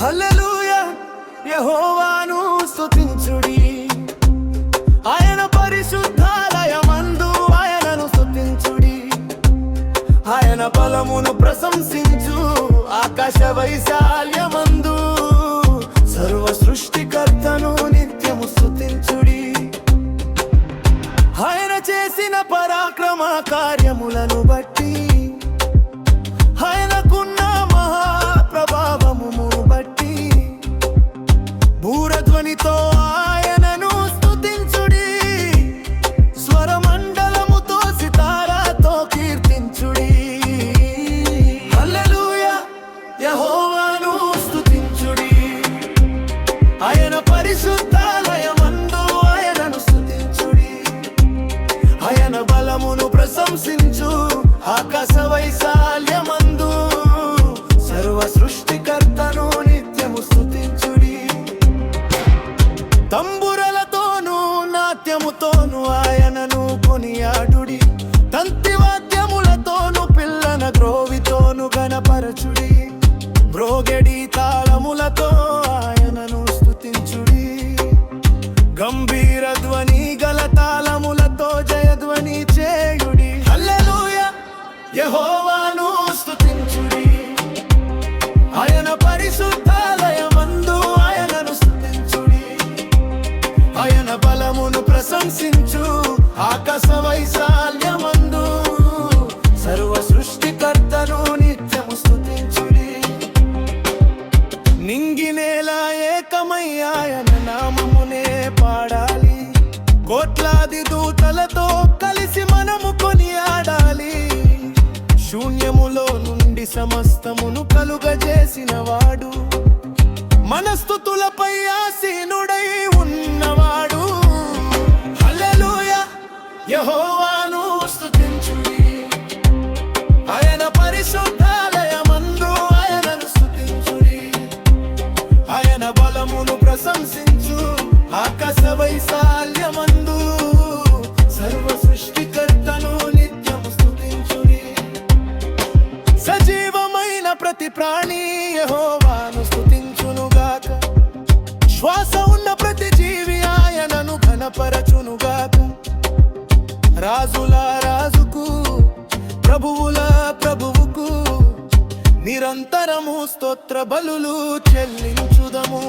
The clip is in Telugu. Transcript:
హల్లెలూయా యెహోవాను స్తుతించుడి, ఆయన పరిశుద్ధాలయమందు ఆయనను స్తుతించుడి. ఆయన బలమును ప్రశంసించు ఆకాశ వైశాల్యమందు సర్వ సృష్టికర్తను నిత్యము స్తుతించుడి. ఆయన చేసిన పరాక్రమ కార్యములను బట్టి, ఆయనకున్న మహాప్రభావమును బట్టి బూరధ్వనితో ఆయనను స్తుతించుడి. స్వరమండలముతో సితారాతో కీర్తించుడి. హల్లెలూయా యెహోవాను స్తుతించుడి, ఆయన పరిశుద్ధాలయమందు ఆయనను స్తుతించుడి. ఆయన బలమును ప్రశంసించు ఆకాశ వైశాల్యమందు సర్వ సృష్టికర్తను నిత్యము స్తుతించుడి. తంబురలతోనూ నాట్యముతోనూ ఆయనను కొనియాడుడి. తంతివాద్యములతోనూ పిల్లన గ్రోవితోను గణపరచుడి. బ్రోగెడి తాళములతో ఆయనను స్తుతించుడి. గంభీర ధ్వని గల తాళములతో జయధ్వని చేయుడి. హల్లెలూయా యెహోవాను స్తుతించుడి, ఆయన పరిశుద్ధాలయమందు ఆయనను స్తుతించుడి. ఆయన బలమును ప్రశంసించు ఆకాశ వైశాల్యమందు సర్వ సృష్టికర్తను నిత్యము స్తుతించుడి. నింగినేల ఏకమై ఆయన నామమునే పాడాలి. కోట్లాది దూతలతో కలిసి మనము కొనియాడాలి. శూన్యములో నుండి సమస్తమును కలుగజేసిన వాడు, మన స్తుతులపై ఆసీనుడై ఉన్నవాడు. హల్లెలూయా యెహోవాను స్తుతించుడి, ఆయన పరిశుద్ధాలయమందు ఆయనను స్తుతించుడి. ఆయన బలమును ప్రశంసించు ఆకాశ వైశాల్యమందు సర్వ సృష్టికర్తను నిత్యము స్తుతించుడి. సజీవమైన ప్రతి ప్రాణి యెహోవాను స్తుతించునుగాక. శ్వాస ఉన్న ప్రతి జీవి ఆయనను ఘనపరచునుగాక. రాజుల రాజుకు, ప్రభువుల ప్రభువుకు నిరంతరము స్తోత్ర బలులు చెల్లించుదము.